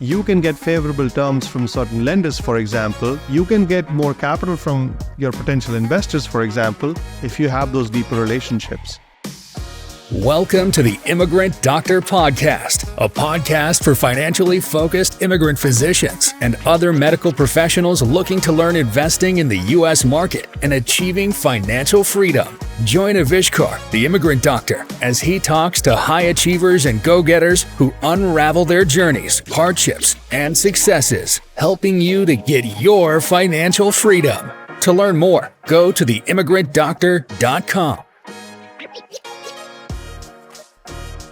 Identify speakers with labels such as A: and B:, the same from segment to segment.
A: You can get favorable terms from certain lenders, for example. You can get more capital from your potential investors, for example, if you have those deeper relationships.
B: Welcome to the Immigrant Doctor Podcast, a podcast for financially focused immigrant physicians and other medical professionals looking to learn investing in the U.S. market and achieving financial freedom. Join Avishkar, the Immigrant Doctor, as he talks to high achievers and go-getters who unravel their journeys, hardships, and successes, helping you to get your financial freedom. To learn more, go to theimmigrantdoctor.com.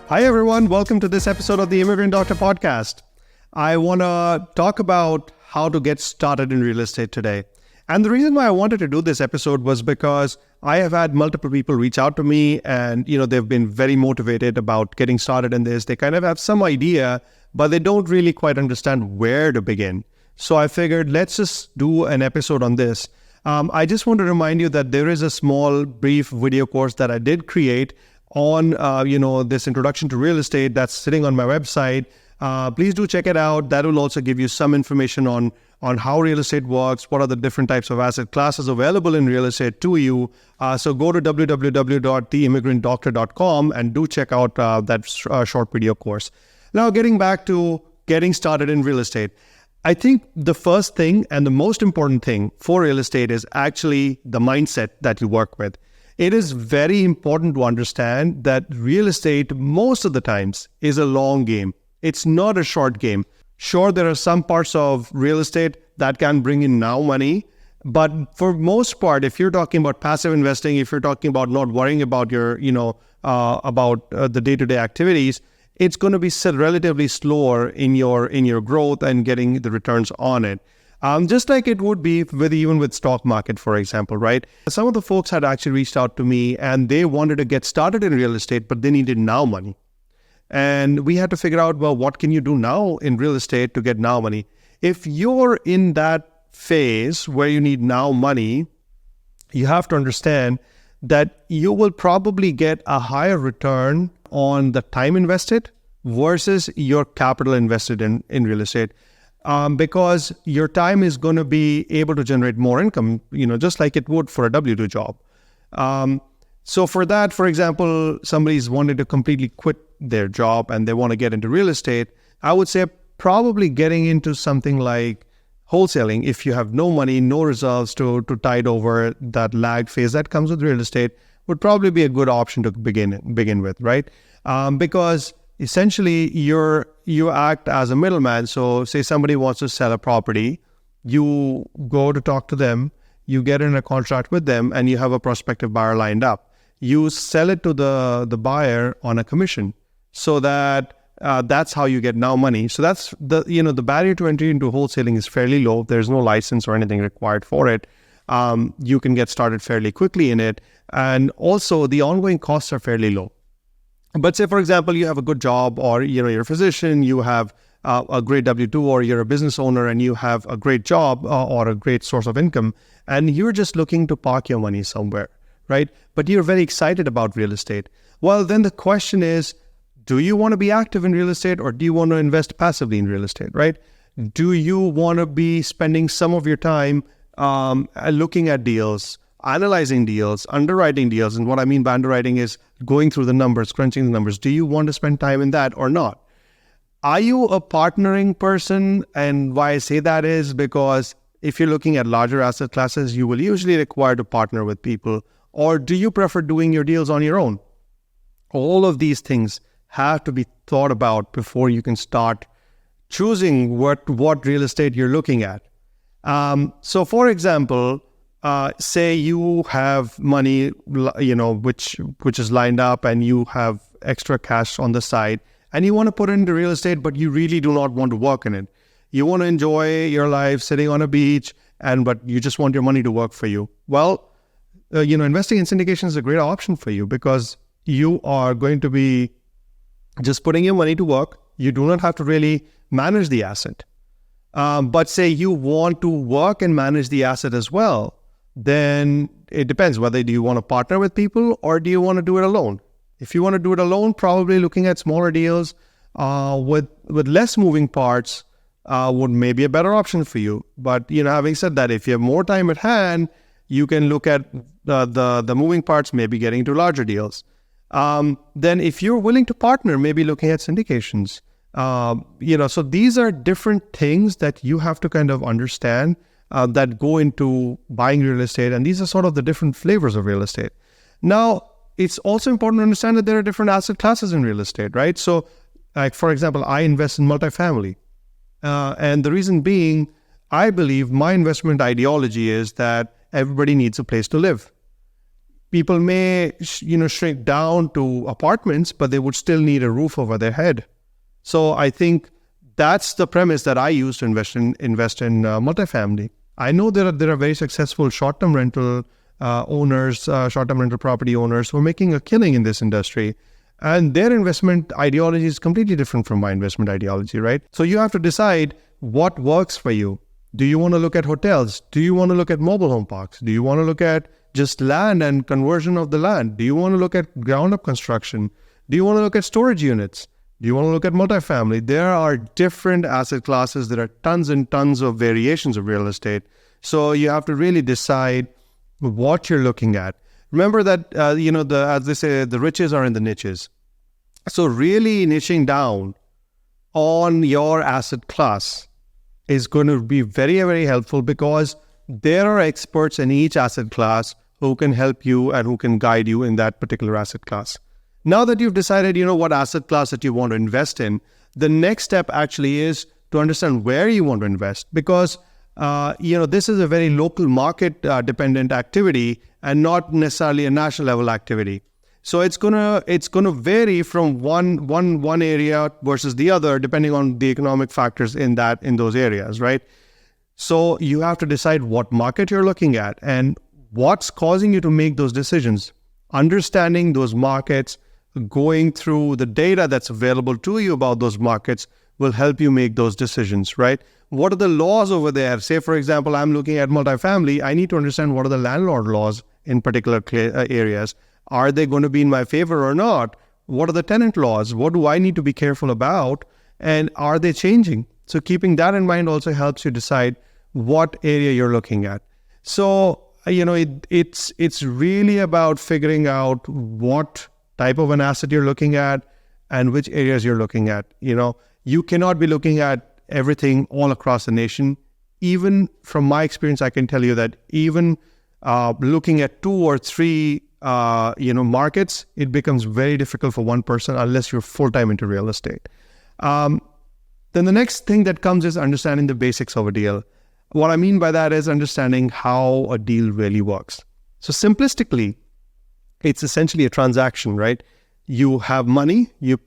A: Hi everyone, welcome to this episode of the Immigrant Doctor Podcast. I want to talk about how to get started in real estate today. And the reason why I wanted to do this episode was because I have had multiple people reach out to me and, they've been very motivated about getting started in this. They kind of have some idea, but they don't really quite understand where to begin. So I figured let's just do an episode on this. I just want to remind you that there is a small, brief video course that I did create on, this introduction to real estate that's sitting on my website. Please do check it out. That will also give you some information on how real estate works, what are the different types of asset classes available in real estate to you. So go to www.theimmigrantdoctor.com and do check out that short video course. Now, getting back to getting started in real estate. I think the first thing and the most important thing for real estate is actually the mindset that you work with. It is very important to understand that real estate, most of the times, is a long game. It's not a short game. Sure, there are some parts of real estate that can bring in now money, but for most part, if you're talking about passive investing, if you're talking about not worrying about your, the day-to-day activities, it's going to be relatively slower in your growth and getting the returns on it. Just like it would be even with stock market, for example, right? Some of the folks had actually reached out to me and they wanted to get started in real estate, but they needed now money. And we had to figure out, well, what can you do now in real estate to get now money? If you're in that phase where you need now money, you have to understand that you will probably get a higher return on the time invested versus your capital invested in real estate. Because your time is going to be able to generate more income, just like it would for a W-2 job. So for that, for example, somebody's wanted to completely quit their job and they want to get into real estate, I would say probably getting into something like wholesaling. If you have no money, no reserves to tide over that lag phase that comes with real estate, would probably be a good option to begin with, right? Because essentially, you act as a middleman. So say somebody wants to sell a property, you go to talk to them, you get in a contract with them, and you have a prospective buyer lined up. You sell it to the buyer on a commission, so that that's how you get now money. So that's the barrier to entry into wholesaling is fairly low. There's no license or anything required for it. You can get started fairly quickly in it, and also the ongoing costs are fairly low. But say, for example, you have a good job or, you're a physician, you have a great W-2 or you're a business owner and you have a great job or a great source of income and you're just looking to park your money somewhere, right? But you're very excited about real estate. Well, then the question is, do you want to be active in real estate or do you want to invest passively in real estate, right? Do you want to be spending some of your time looking at deals, analyzing deals, underwriting deals? And what I mean by underwriting is going through the numbers, crunching the numbers. Do you want to spend time in that or not? Are you a partnering person? And why I say that is because if you're looking at larger asset classes, you will usually require to partner with people. Or do you prefer doing your deals on your own? All of these things have to be thought about before you can start choosing what real estate you're looking at. So for example, say you have money, which is lined up and you have extra cash on the side and you want to put it into real estate, but you really do not want to work in it. You want to enjoy your life sitting on a beach, but you just want your money to work for you. Well, investing in syndication is a great option for you because you are going to be just putting your money to work. You do not have to really manage the asset. But say you want to work and manage the asset as well, then it depends whether do you want to partner with people or do you want to do it alone. If you want to do it alone, probably looking at smaller deals with less moving parts would maybe a better option for you. But, having said that, if you have more time at hand, you can look at the moving parts, maybe getting into larger deals. Then if you're willing to partner, maybe looking at syndications. So these are different things that you have to kind of understand that go into buying real estate. And these are sort of the different flavors of real estate. Now, it's also important to understand that there are different asset classes in real estate, right? So, like, for example, I invest in multifamily. And the reason being, I believe my investment ideology is that everybody needs a place to live. People may, shrink down to apartments, but they would still need a roof over their head. So I think that's the premise that I use to invest in multifamily. I know there are very successful short-term rental owners, short-term rental property owners who are making a killing in this industry. And their investment ideology is completely different from my investment ideology, right? So you have to decide what works for you. Do you want to look at hotels? Do you want to look at mobile home parks? Do you want to look at just land and conversion of the land? Do you want to look at ground-up construction? Do you want to look at storage units? Do you want to look at multifamily? There are different asset classes. There are tons and tons of variations of real estate. So you have to really decide what you're looking at. Remember that, as they say, the riches are in the niches. So really niching down on your asset class is going to be very, very helpful, because there are experts in each asset class who can help you and who can guide you in that particular asset class. Now that you've decided, what asset class that you want to invest in, the next step actually is to understand where you want to invest, because this is a very local market dependent activity and not necessarily a national level activity. So it's gonna vary from one area versus the other, depending on the economic factors in those areas, right? So you have to decide what market you're looking at and what's causing you to make those decisions. Understanding those markets, going through the data that's available to you about those markets will help you make those decisions, right? What are the laws over there? Say, for example, I'm looking at multifamily. I need to understand what are the landlord laws in particular areas. Are they going to be in my favor or not? What are the tenant laws? What do I need to be careful about? And are they changing? So keeping that in mind also helps you decide what area you're looking at. So, it's really about figuring out what type of an asset you're looking at and which areas you're looking at. You cannot be looking at everything all across the nation. Even from my experience, I can tell you that even looking at 2 or 3 markets, it becomes very difficult for one person unless you're full-time into real estate. Then the next thing that comes is understanding the basics of a deal. What I mean by that is understanding how a deal really works. So simplistically, it's essentially a transaction, right? You have money, you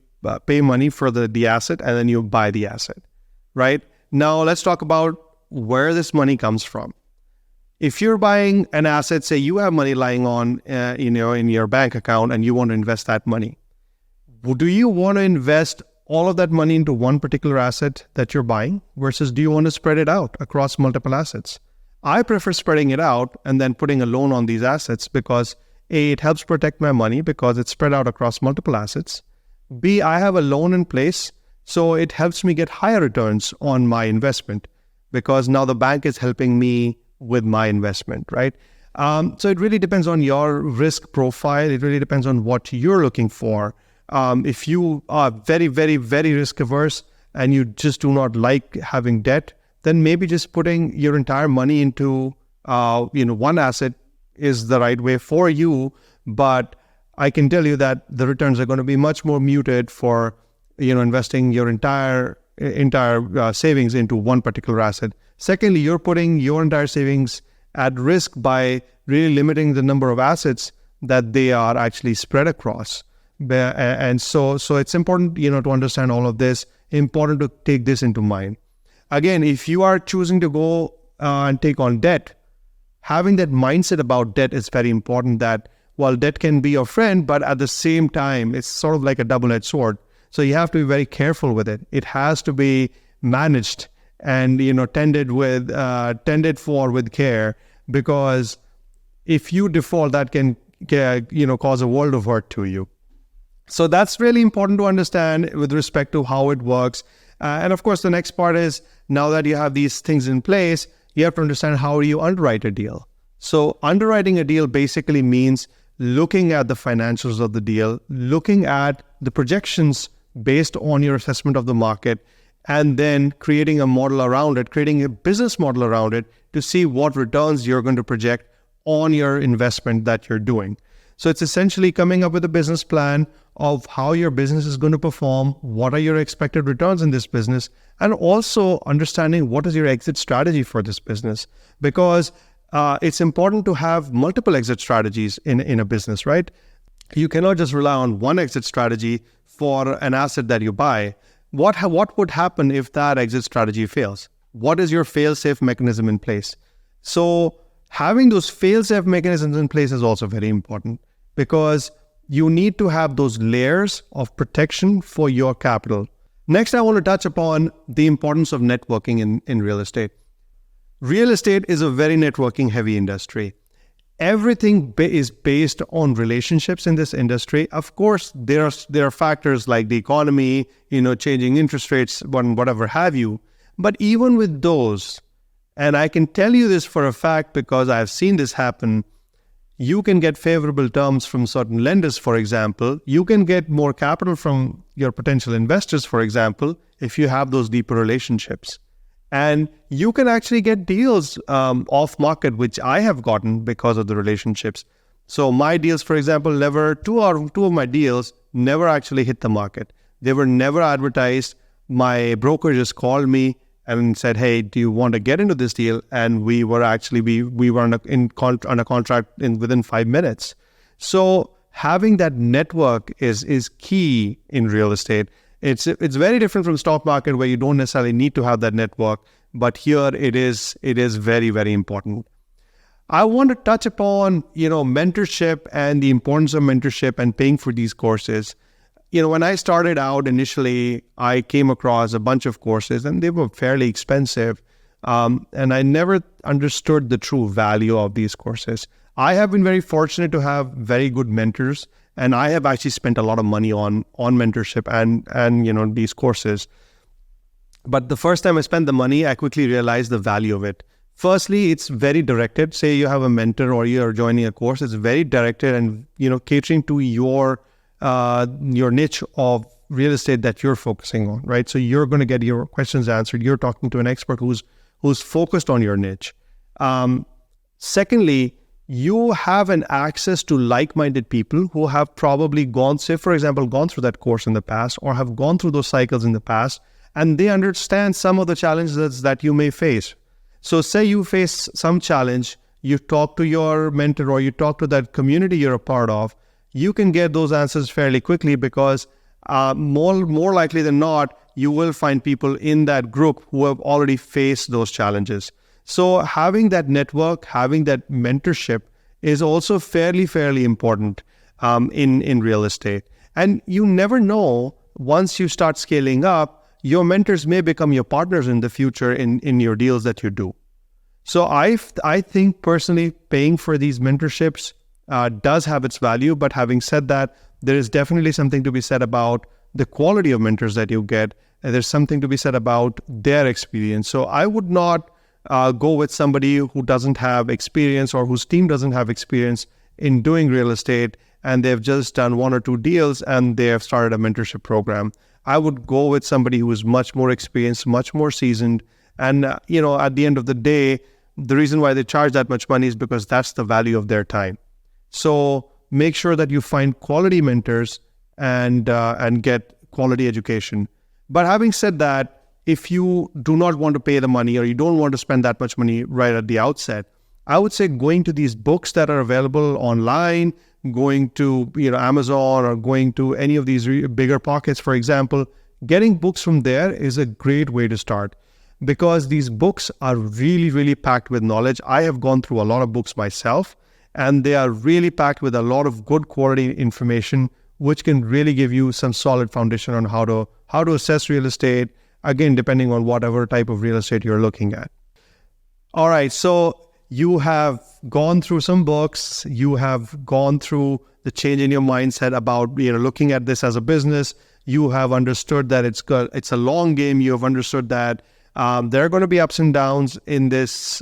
A: pay money for the asset, and then you buy the asset, right? Now let's talk about where this money comes from. If you're buying an asset, say you have money lying on, in your bank account, and you want to invest that money, do you want to invest all of that money into one particular asset that you're buying, versus do you want to spread it out across multiple assets? I prefer spreading it out and then putting a loan on these assets, because A, it helps protect my money because it's spread out across multiple assets. B, I have a loan in place, so it helps me get higher returns on my investment, because now the bank is helping me with my investment, right? So it really depends on your risk profile. It really depends on what you're looking for. If you are very, very, very risk averse and you just do not like having debt, then maybe just putting your entire money into one asset is the right way for you. But I can tell you that the returns are going to be much more muted for investing your entire savings into one particular asset. Secondly, you're putting your entire savings at risk by really limiting the number of assets that they are actually spread across. And so it's important, to understand all of this, important to take this into mind. Again, if you are choosing to go and take on debt, having that mindset about debt is very important, that while debt can be your friend, but at the same time, it's sort of like a double-edged sword. So you have to be very careful with it. It has to be managed and, tended for with care, because if you default, that can, cause a world of hurt to you. So that's really important to understand with respect to how it works. And of course, the next part is, now that you have these things in place, you have to understand how do you underwrite a deal. So underwriting a deal basically means looking at the financials of the deal, looking at the projections based on your assessment of the market, and then creating a model around it, creating a business model around it to see what returns you're going to project on your investment that you're doing. So it's essentially coming up with a business plan of how your business is going to perform, what are your expected returns in this business, and also understanding what is your exit strategy for this business. Because it's important to have multiple exit strategies in a business, right? You cannot just rely on one exit strategy for an asset that you buy. What would happen if that exit strategy fails? What is your fail-safe mechanism in place? So having those fail-safe mechanisms in place is also very important, because you need to have those layers of protection for your capital. Next, I want to touch upon the importance of networking in real estate. Real estate is a very networking heavy industry. Everything is based on relationships in this industry. Of course, there are factors like the economy, changing interest rates, whatever have you. But even with those, and I can tell you this for a fact because I've seen this happen, you can get favorable terms from certain lenders, for example. You can get more capital from your potential investors, for example, if you have those deeper relationships. And you can actually get deals off market, which I have gotten because of the relationships. So my deals, for example, two of my deals never actually hit the market. They were never advertised. My broker just called me and said, "Hey, do you want to get into this deal?" And we were actually on a contract within 5 minutes. So having that network is key in real estate. It's very different from stock market, where you don't necessarily need to have that network, but here it is very, very important. I want to touch upon mentorship and the importance of mentorship and paying for these courses. When I started out initially, I came across a bunch of courses and they were fairly expensive, and I never understood the true value of these courses. I have been very fortunate to have very good mentors, and I have actually spent a lot of money on mentorship and these courses. But the first time I spent the money, I quickly realized the value of it. Firstly, it's very directed. Say you have a mentor or you're joining a course, it's very directed and catering to your niche of real estate that you're focusing on, right? So you're going to get your questions answered. You're talking to an expert who's focused on your niche. Secondly, you have an access to like-minded people who have probably gone through that course in the past, or have gone through those cycles in the past, and they understand some of the challenges that you may face. So say you face some challenge, you talk to your mentor or you talk to that community you're a part of, you can get those answers fairly quickly, because more likely than not, you will find people in that group who have already faced those challenges. So having that network, having that mentorship is also fairly important in real estate. And you never know, once you start scaling up, your mentors may become your partners in the future in your deals that you do. So I think personally, paying for these mentorships does have its value. But having said that, there is definitely something to be said about the quality of mentors that you get. And there's something to be said about their experience. So I would not go with somebody who doesn't have experience or whose team doesn't have experience in doing real estate, and they've just done 1 or 2 deals and they have started a mentorship program. I would go with somebody who is much more experienced, much more seasoned. And, at the end of the day, the reason why they charge that much money is because that's the value of their time. So make sure that you find quality mentors and get quality education. But having said that, if you do not want to pay the money or you don't want to spend that much money right at the outset, I would say going to these books that are available online, going to Amazon, or going to any of these bigger pockets, for example, getting books from there is a great way to start, because these books are really packed with knowledge. I have gone through a lot of books myself, and they are really packed with a lot of good quality information, which can really give you some solid foundation on how to assess real estate, again, depending on whatever type of real estate you're looking at. All right, so you have gone through some books, you have gone through the change in your mindset about looking at this as a business, You have understood that it's a long game. You have understood that there are going to be ups and downs in this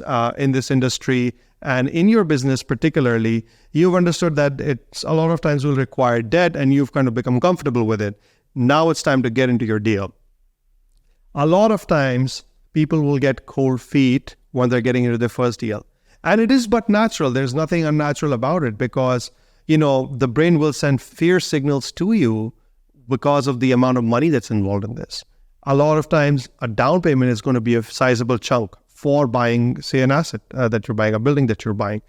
A: industry, and in your business particularly. You've understood that it's a lot of times will require debt, and you've kind of become comfortable with it. Now it's time to get into your deal. A lot of times people will get cold feet when they're getting into their first deal. And it is but natural. There's nothing unnatural about it, because, the brain will send fear signals to you because of the amount of money that's involved in this. A lot of times a down payment is going to be a sizable chunk for buying, say, an asset that you're buying, a building that you're buying.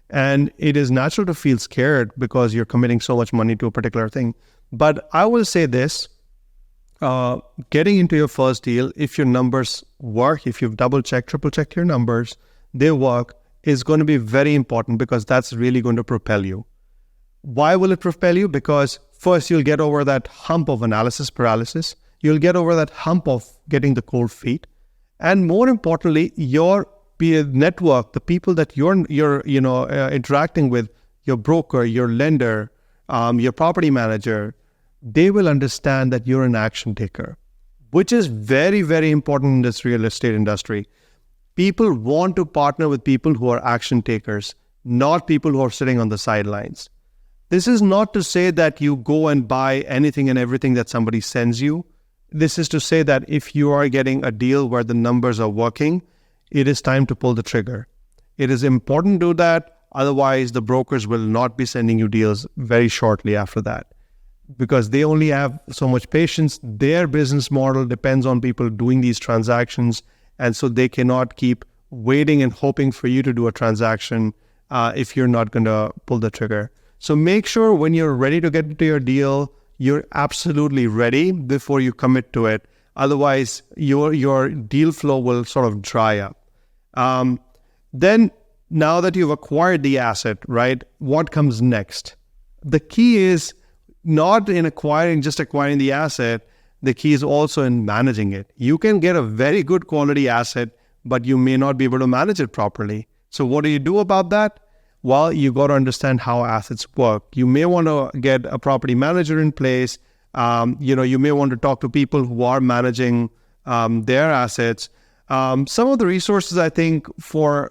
A: And it is natural to feel scared because you're committing so much money to a particular thing. But I will say this, getting into your first deal, if your numbers work, if you've double-checked, triple-checked your numbers, they work, is going to be very important, because that's really going to propel you. Why will it propel you? Because first, you'll get over that hump of analysis paralysis. You'll get over that hump of getting the cold feet. And more importantly, your network, the people that you're interacting with, your broker, your lender, your property manager, they will understand that you're an action taker, which is very, very important in this real estate industry. People want to partner with people who are action takers, not people who are sitting on the sidelines. This is not to say that you go and buy anything and everything that somebody sends you. This is to say that if you are getting a deal where the numbers are working, it is time to pull the trigger. It is important to do that. Otherwise, the brokers will not be sending you deals very shortly after that, because they only have so much patience. Their business model depends on people doing these transactions. And so they cannot keep waiting and hoping for you to do a transaction if you're not going to pull the trigger. So make sure when you're ready to get into your deal, you're absolutely ready before you commit to it. Otherwise, your deal flow will sort of dry up. Then, now that you've acquired the asset, right, what comes next? The key is not in just acquiring the asset. The key is also in managing it. You can get a very good quality asset, but you may not be able to manage it properly. So what do you do about that? Well, you got to understand how assets work. You may want to get a property manager in place. You may want to talk to people who are managing their assets. Some of the resources, I think, for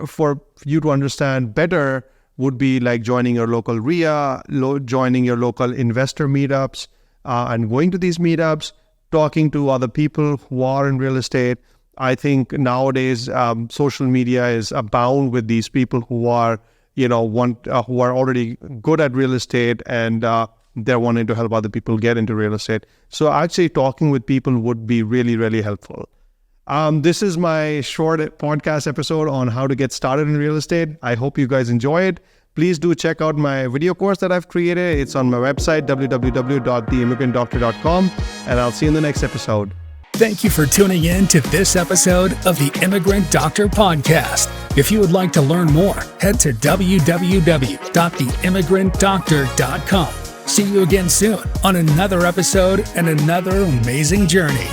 A: you to understand better would be like joining your local RIA, joining your local investor meetups, and going to these meetups, talking to other people who are in real estate. I think nowadays social media is abound with these people who are, who are already good at real estate, and they're wanting to help other people get into real estate. So actually talking with people would be really, really helpful. This is my short podcast episode on how to get started in real estate. I hope you guys enjoy it. Please do check out my video course that I've created. It's on my website, www.theimmigrantdoctor.com, and I'll see you in the next episode.
B: Thank you for tuning in to this episode of the Immigrant Doctor Podcast. If you would like to learn more, head to www.theimmigrantdoctor.com. See you again soon on another episode and another amazing journey.